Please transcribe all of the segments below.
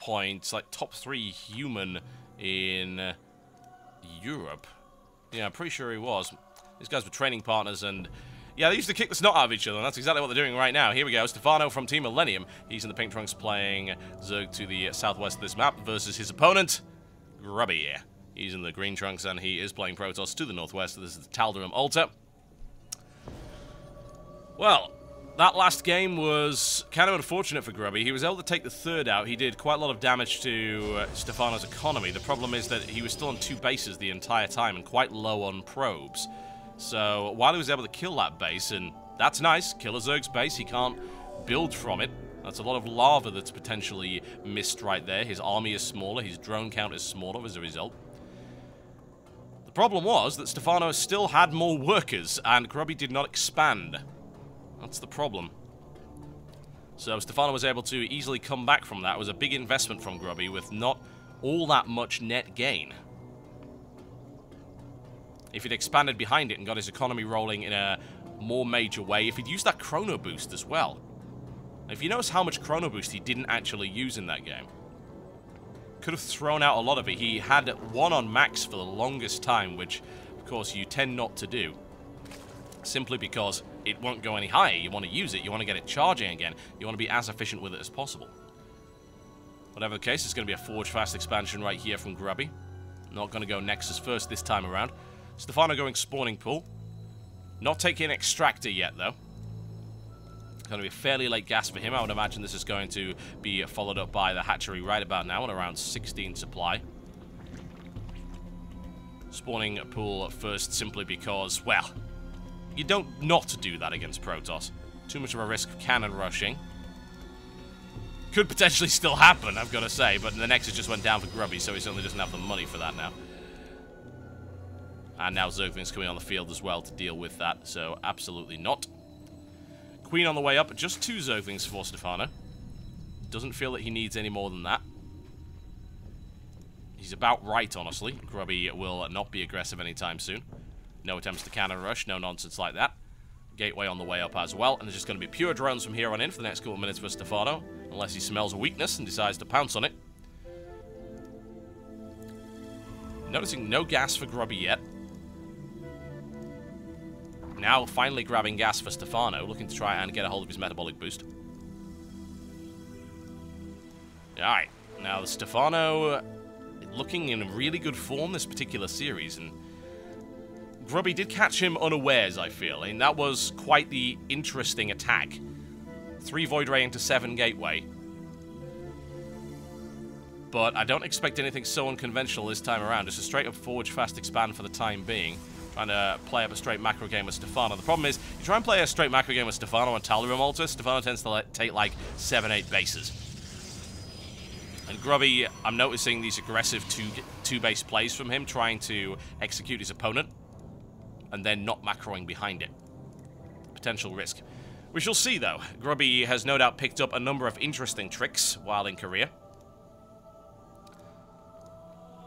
point, like top 3 human in Europe. Yeah, I'm pretty sure he was. These guys were training partners, and yeah, they used to kick the snot out of each other, and that's exactly what they're doing right now. Here we go, Stephano from Team Millennium. He's in the pink trunks playing Zerg to the southwest of this map versus his opponent, Grubby. He's in the green trunks, and he is playing Protoss to the northwest. This is the Tal'Darim altar. Well, that last game was kind of unfortunate for Grubby. He was able to take the third out. He did quite a lot of damage to Stephano's economy. The problem is that he was still on 2 bases the entire time and quite low on probes. So while he was able to kill that base, and that's nice, kill a Zerg's base, he can't build from it. That's a lot of lava that's potentially missed right there. His army is smaller, his drone count is smaller as a result. The problem was that Stephano still had more workers, and Grubby did not expand. That's the problem. So Stephano was able to easily come back from that. It was a big investment from Grubby with not all that much net gain. If he'd expanded behind it and got his economy rolling in a more major way, if he'd used that chrono boost as well. If you notice how much chrono boost he didn't actually use in that game, could have thrown out a lot of it. He had 1 on max for the longest time, which, of course, you tend not to do. Simply because it won't go any higher. You want to use it, you want to get it charging again, you want to be as efficient with it as possible. Whatever the case, it's going to be a Forge Fast expansion right here from Grubby. Not going to go Nexus first this time around. Stephano going Spawning Pool. Not taking Extractor yet, though. It's going to be a fairly late gas for him. I would imagine this is going to be followed up by the Hatchery right about now at around 16 supply. Spawning Pool first simply because, well, you don't not do that against Protoss. Too much of a risk of cannon rushing. Could potentially still happen, I've got to say, but the Nexus just went down for Grubby, so he certainly doesn't have the money for that now. And now Zergling's coming on the field as well to deal with that, so absolutely not. Queen on the way up, just 2 Zerglings for Stephano. Doesn't feel that he needs any more than that. He's about right, honestly. Grubby will not be aggressive anytime soon. No attempts to cannon rush, no nonsense like that. Gateway on the way up as well, and there's just going to be pure drones from here on in for the next couple of minutes for Stephano, unless he smells a weakness and decides to pounce on it. Noticing no gas for Grubby yet. Now finally grabbing gas for Stephano, looking to try and get a hold of his metabolic boost. Alright, now the Stephano looking in really good form this particular series, and Grubby did catch him unawares, I feel, and that was quite the interesting attack. 3 Void Ray into 7 Gateway. But I don't expect anything so unconventional this time around. Just a straight-up Forge Fast expand for the time being. Trying to play up a straight macro game with Stephano. The problem is, you try and play a straight macro game with Stephano on Tal'Darim altar, Stephano tends to take like 7-8 bases. And Grubby, I'm noticing these aggressive two base plays from him, trying to execute his opponent, and then not macroing behind it. Potential risk. We shall see, though. Grubby has no doubt picked up a number of interesting tricks while in Korea.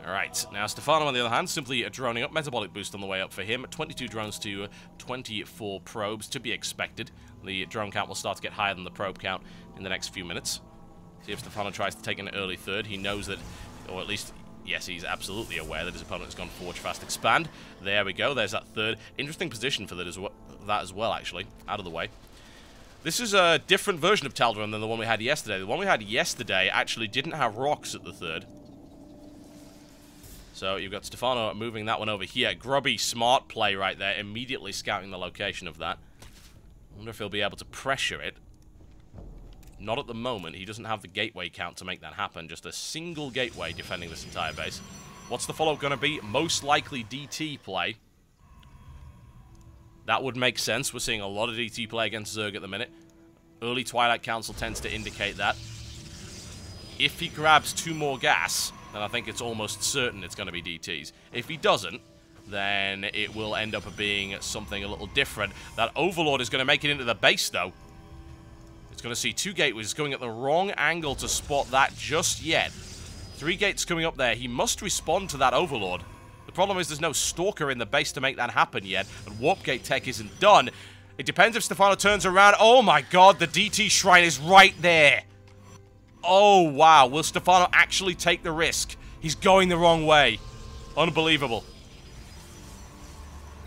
Alright, now Stephano, on the other hand, simply droning up. Metabolic boost on the way up for him. 22 drones to 24 probes, to be expected. The drone count will start to get higher than the probe count in the next few minutes. See if Stephano tries to take an early third. He knows that, or at least, yes, he's absolutely aware that his opponent has gone Forge Fast Expand. There we go, there's that third. Interesting position for that as well, actually, out of the way. This is a different version of Tal'Darim than the one we had yesterday. The one we had yesterday actually didn't have rocks at the third. So you've got Stephano moving that one over here. Grubby, smart play right there, immediately scouting the location of that. I wonder if he'll be able to pressure it. Not at the moment. He doesn't have the gateway count to make that happen. Just a single gateway defending this entire base. What's the follow-up going to be? Most likely DT play. That would make sense. We're seeing a lot of DT play against Zerg at the minute. Early Twilight Council tends to indicate that. If he grabs 2 more gas, then I think it's almost certain it's going to be DTs. If he doesn't, then it will end up being something a little different. That Overlord is going to make it into the base, though. It's going to see 2 gateways. It's going at the wrong angle to spot that just yet. 3 gates coming up there. He must respond to that Overlord. The problem is there's no Stalker in the base to make that happen yet, and Warp Gate tech isn't done. It depends if Stephano turns around. Oh my god, the DT Shrine is right there. Oh, wow. Will Stephano actually take the risk? He's going the wrong way. Unbelievable.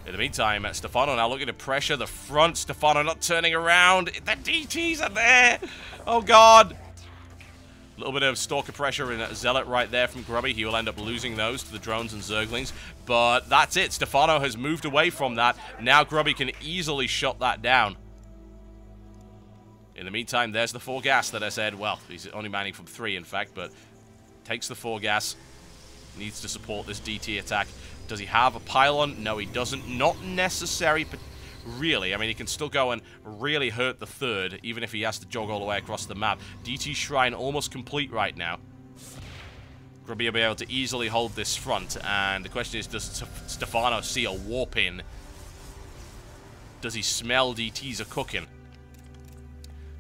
In the meantime, Stephano now looking to pressure the front. Stephano not turning around. The DTs are there. Oh, God. A little bit of stalker pressure in Zealot right there from Grubby. He will end up losing those to the drones and Zerglings. But that's it. Stephano has moved away from that. Now Grubby can easily shut that down. In the meantime, there's the 4 gas that I said. Well, he's only manning from 3, in fact, but takes the 4 gas. Needs to support this DT attack. Does he have a pylon? No, he doesn't. Not necessary, but really. I mean, he can still go and really hurt the 3rd, even if he has to jog all the way across the map. DT Shrine almost complete right now. Grubby will be able to easily hold this front, and the question is, does Stephano see a warp in? Does he smell DTs are cooking?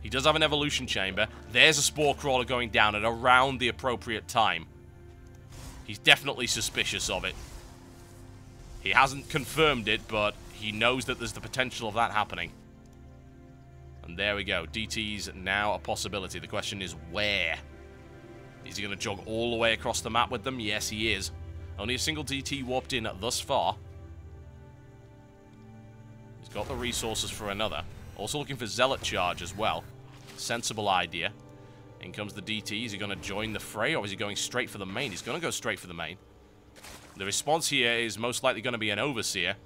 He does have an evolution chamber. There's a spore crawler going down at around the appropriate time. He's definitely suspicious of it. He hasn't confirmed it, but he knows that there's the potential of that happening. And there we go. DT's now a possibility. The question is where? Is he going to jog all the way across the map with them? Yes, he is. Only a single DT warped in thus far. He's got the resources for another. Also looking for Zealot charge as well. Sensible idea. In comes the DT. Is he going to join the fray, or is he going straight for the main? He's going to go straight for the main. The response here is most likely going to be an Overseer.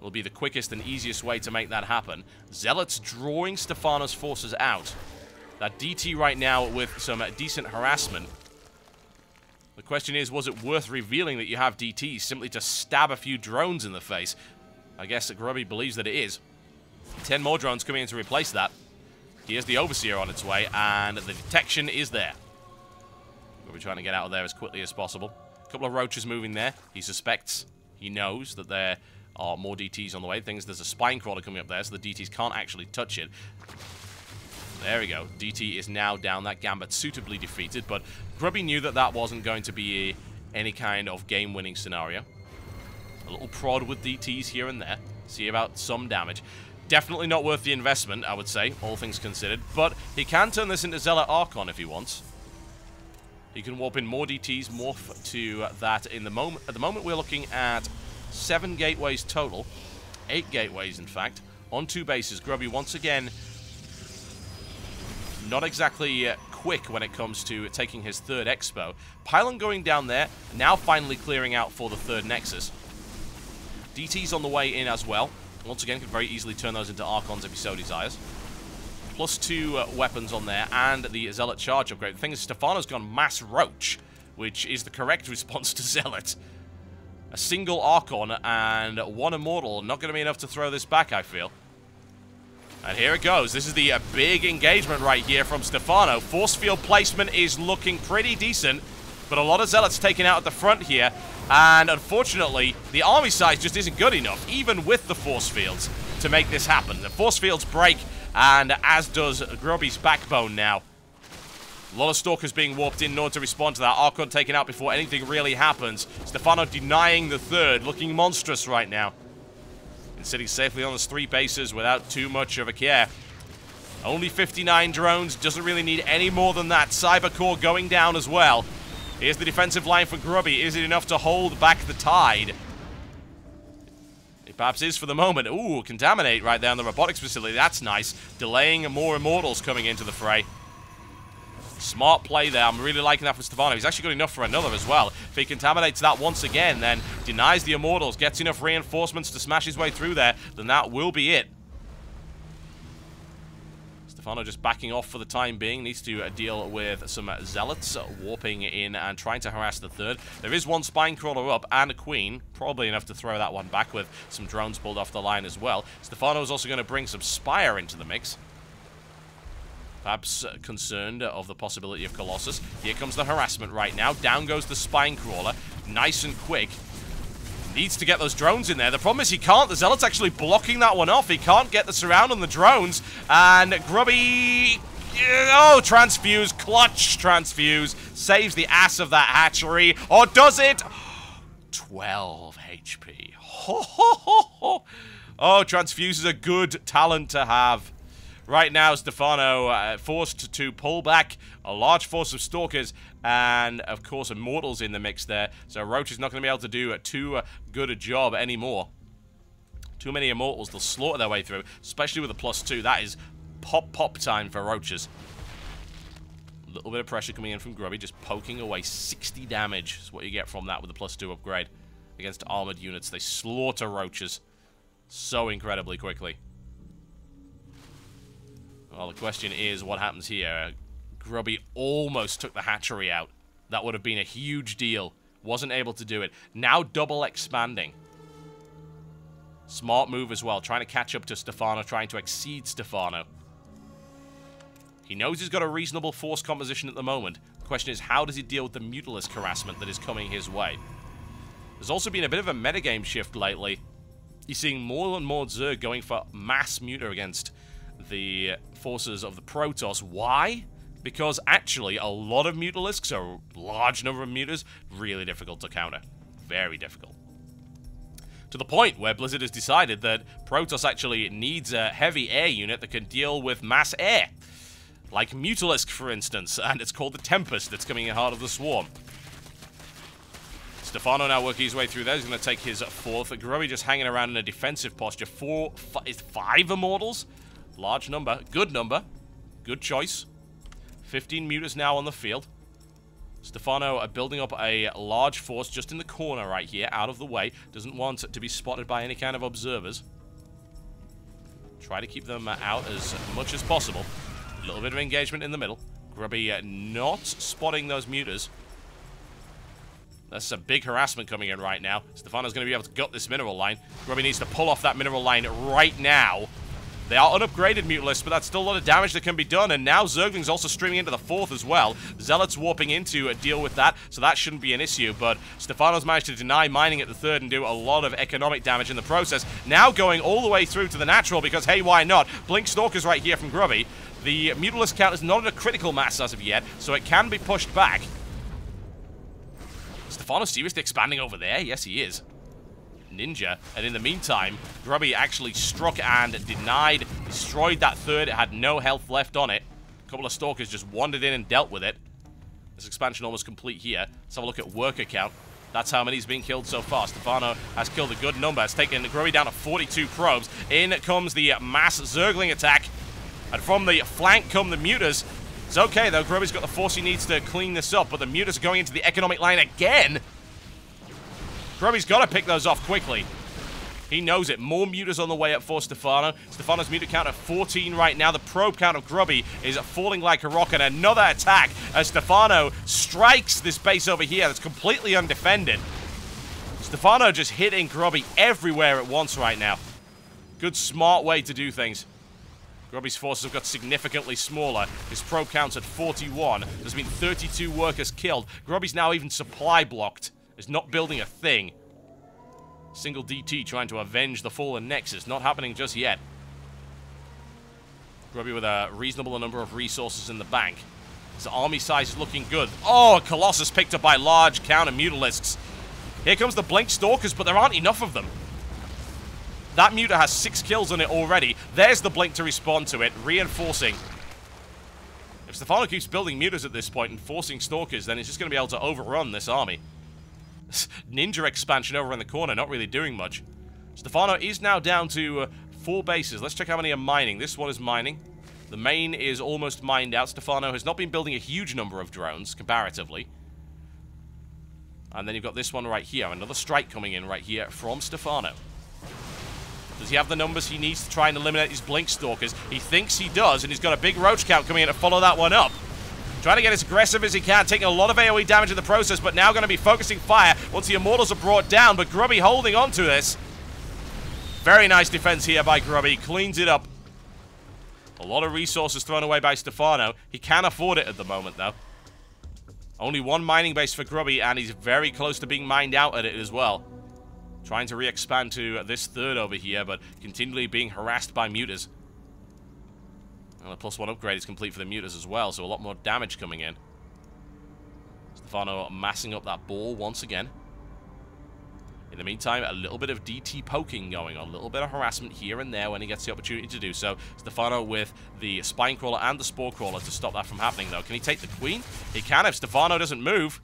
Will be the quickest and easiest way to make that happen. Zealot's drawing Stephano's forces out. That DT right now with some decent harassment. The question is, was it worth revealing that you have DTs simply to stab a few drones in the face? I guess that Grubby believes that it is. 10 more drones coming in to replace that. Here's the Overseer on its way, and the detection is there. We'll be trying to get out of there as quickly as possible. A couple of roaches moving there. He suspects, he knows that there are more DTs on the way. There's a spine crawler coming up there, so the DTs can't actually touch it. There we go. DT is now down. That Gambit suitably defeated, but Grubby knew that that wasn't going to be any kind of game-winning scenario. A little prod with DTs here and there. See about some damage. Definitely not worth the investment, I would say, all things considered. But he can turn this into Zealot Archon if he wants. He can warp in more DTs, morph to that in the moment. At the moment, we're looking at 7 gateways total. 8 gateways, in fact, on 2 bases. Grubby, once again, not exactly quick when it comes to taking his 3rd Expo. Pylon going down there, now finally clearing out for the 3rd Nexus. DT's on the way in as well. Once again, could very easily turn those into Archons if he so desires. Plus 2 weapons on there, and the Zealot charge upgrade. The thing is, Stephano's gone Mass Roach, which is the correct response to Zealot. A single Archon and 1 Immortal. Not going to be enough to throw this back, I feel. And here it goes. This is the big engagement right here from Stephano. Force field placement is looking pretty decent, but a lot of Zealots taken out at the front here. And unfortunately, the army size just isn't good enough, even with the force fields, to make this happen. The force fields break, and as does Grubby's backbone now. A lot of Stalkers being warped in order to respond to that. Archon taken out before anything really happens. Stephano denying the 3rd, looking monstrous right now. And sitting safely on his 3 bases without too much of a care. Only 59 drones, doesn't really need any more than that. Cyber Core going down as well. Here's the defensive line for Grubby. Is it enough to hold back the tide? It perhaps is for the moment. Ooh, contaminate right there on the robotics facility. That's nice. Delaying more Immortals coming into the fray. Smart play there. I'm really liking that for Stephano. He's actually got enough for another as well. If he contaminates that once again, then denies the Immortals, gets enough reinforcements to smash his way through there, then that will be it. Stephano just backing off for the time being. Needs to deal with some Zealots warping in and trying to harass the 3rd. There is 1 Spine Crawler up and a Queen. Probably enough to throw that one back with some drones pulled off the line as well. Stephano is also going to bring some Spire into the mix. Perhaps concerned of the possibility of Colossus. Here comes the harassment right now. Down goes the Spine Crawler. Nice and quick. Needs to get those drones in there. The problem is he can't. The Zealot's actually blocking that one off. He can't get the surround on the drones. And Grubby... Oh, transfuse. Clutch transfuse. Saves the ass of that hatchery. Or does it? 12 HP. Ho, ho, ho, ho. Oh, transfuse is a good talent to have. right now, Stephano forced to pull back a large force of Stalkers and, of course, Immortals in the mix there. So Roach is not going to be able to do too good a job anymore. Too many Immortals, they'll slaughter their way through, especially with a +2. That is pop time for Roaches. A little bit of pressure coming in from Grubby, just poking away. 60 damage is what you get from that with the +2 upgrade. Against armored units, they slaughter Roaches so incredibly quickly. Well, the question is, what happens here? Grubby almost took the hatchery out. That would have been a huge deal. Wasn't able to do it. Now double expanding. Smart move as well. Trying to catch up to Stephano. Trying to exceed Stephano. He knows he's got a reasonable force composition at the moment. The question is, how does he deal with the Mutalisk harassment that is coming his way? There's also been a bit of a metagame shift lately. You're seeing more and more Zerg going for mass muta against the forces of the Protoss. Why? Because actually a lot of Mutalisks, a large number of mutas, really difficult to counter. Very difficult. To the point where Blizzard has decided that Protoss actually needs a heavy air unit that can deal with mass air. Like Mutalisk, for instance, and it's called the Tempest that's coming in Heart of the Swarm. Stephano now working his way through there. He's going to take his 4th. Grubby just hanging around in a defensive posture. 5 Immortals? Large number. Good number. Good choice. 15 mutas now on the field. Stephano building up a large force just in the corner right here, out of the way. Doesn't want to be spotted by any kind of observers. Try to keep them out as much as possible. A little bit of engagement in the middle. Grubby not spotting those mutas. That's a big harassment coming in right now. Stephano's going to be able to gut this mineral line. Grubby needs to pull off that mineral line right now. They are unupgraded Mutalisks, but that's still a lot of damage that can be done. And now Zergling's also streaming into the 4th as well. Zealot's warping in to deal with that, so that shouldn't be an issue. But Stephano's managed to deny mining at the 3rd and do a lot of economic damage in the process. Now going all the way through to the natural, because hey, why not? Blink Stalker's right here from Grubby. The Mutalisk count is not at a critical mass as of yet, so it can be pushed back. Stephano seriously expanding over there? Yes, he is. Ninja. And in the meantime, Grubby actually struck and denied, destroyed that 3rd. It had no health left on it. A couple of Stalkers just wandered in and dealt with it. This expansion almost complete here. Let's have a look at worker count. That's how many's been killed so far. Stephano has killed a good number. It's taken Grubby down to 42 probes. In comes the mass Zergling attack. And from the flank come the mutas. It's okay, though. Grubby's got the force he needs to clean this up, but the mutas are going into the economic line again. Grubby's got to pick those off quickly. He knows it. More mutas on the way up for Stephano. Stephano's muta count at 14 right now. The probe count of Grubby is falling like a rock. And another attack as Stephano strikes this base over here that's completely undefended. Stephano just hitting Grubby everywhere at once right now. Good, smart way to do things. Grubby's forces have got significantly smaller. His probe count's at 41. There's been 32 workers killed. Grubby's now even supply blocked. He's not building a thing. Single DT trying to avenge the fallen Nexus. Not happening just yet. Grubby with a reasonable number of resources in the bank. His army size is looking good. Oh, a Colossus picked up by large counter Mutalisks. Here comes the Blink Stalkers, but there aren't enough of them. That Muta has 6 kills on it already. There's the Blink to respond to it, reinforcing. If Stephano keeps building Mutas at this point and forcing Stalkers, then he's just going to be able to overrun this army. Ninja expansion over in the corner, not really doing much. Stephano is now down to 4 bases. Let's check how many are mining. This one is mining. The main is almost mined out. Stephano has not been building a huge number of drones, comparatively. And then you've got this one right here. Another strike coming in right here from Stephano. Does he have the numbers he needs to try and eliminate these Blink Stalkers? He thinks he does, and he's got a big roach count coming in to follow that one up. Trying to get as aggressive as he can, taking a lot of AoE damage in the process, but now going to be focusing fire once the Immortals are brought down, but Grubby holding on to this. Very nice defense here by Grubby, cleans it up. A lot of resources thrown away by Stephano. He can afford it at the moment, though. Only 1 mining base for Grubby, and he's very close to being mined out at it as well. Trying to re-expand to this 3rd over here, but continually being harassed by mutas. And the +1 upgrade is complete for the mutas as well, so a lot more damage coming in. Stephano massing up that ball once again. In the meantime, a little bit of DT poking going on, a little bit of harassment here and there when he gets the opportunity to do so. Stephano with the Spine Crawler and the Spore Crawler to stop that from happening, though. Can he take the Queen? He can if Stephano doesn't move.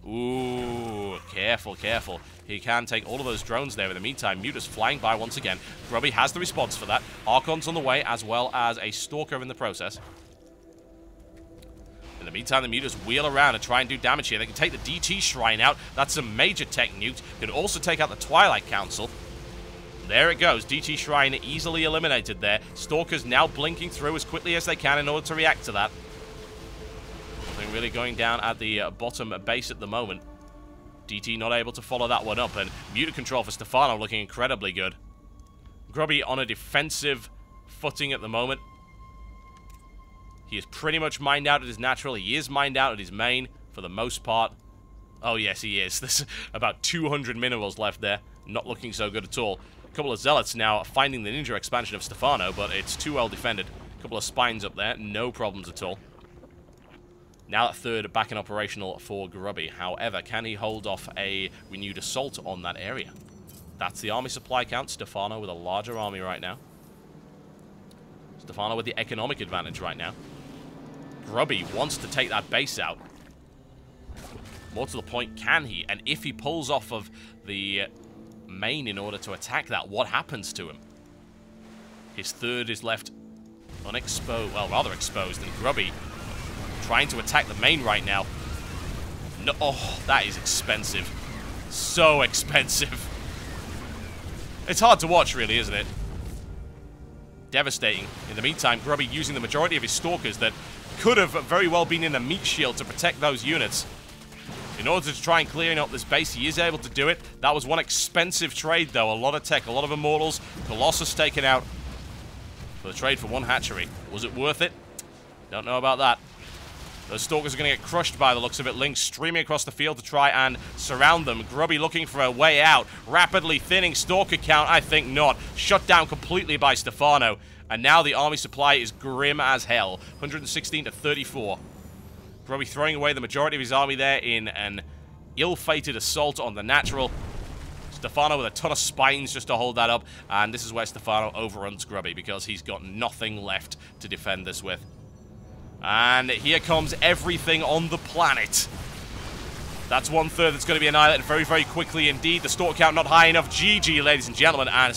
Ooh, careful, careful. He can take all of those drones there. In the meantime, Muta's flying by once again. Grubby has the response for that. Archon's on the way, as well as a Stalker in the process. In the meantime, the Mutas wheel around and try and do damage here. They can take the DT Shrine out. That's a major tech nuke. Can also take out the Twilight Council. There it goes. DT Shrine easily eliminated there. Stalkers now blinking through as quickly as they can in order to react to that. Nothing really going down at the bottom base at the moment. DT not able to follow that one up. And Muta control for Stephano looking incredibly good. Grubby on a defensive footing at the moment. He is pretty much mined out at his natural. He is mined out at his main for the most part. Oh, yes, he is. There's about 200 minerals left there. Not looking so good at all. A couple of Zealots now finding the ninja expansion of Stephano, but it's too well defended. A couple of spines up there. No problems at all. Now that third back in operational for Grubby. However, can he hold off a renewed assault on that area? That's the army supply count. Stephano with a larger army right now. Stephano with the economic advantage right now. Grubby wants to take that base out. More to the point, can he? And if he pulls off of the main in order to attack that, what happens to him? His third is left unexposed, well, rather exposed, and Grubby trying to attack the main right now. No, oh, that is expensive. So expensive. It's hard to watch, really, isn't it? Devastating. In the meantime, Grubby using the majority of his Stalkers that could have very well been in a meat shield to protect those units. In order to try and clear up this base, he is able to do it. That was one expensive trade, though. A lot of tech, a lot of Immortals. Colossus taken out for the trade for one hatchery. Was it worth it? Don't know about that. Those Stalkers are going to get crushed by the looks of it. Link streaming across the field to try and surround them. Grubby looking for a way out. Rapidly thinning Stalker count. I think not. Shut down completely by Stephano. And now the army supply is grim as hell. 116 to 34. Grubby throwing away the majority of his army there in an ill-fated assault on the natural. Stephano with a ton of spines just to hold that up. And this is where Stephano overruns Grubby because he's got nothing left to defend this with. And here comes everything on the planet. That's 1/3 that's going to be annihilated very, very quickly indeed. The Stalker count not high enough. GG, ladies and gentlemen. And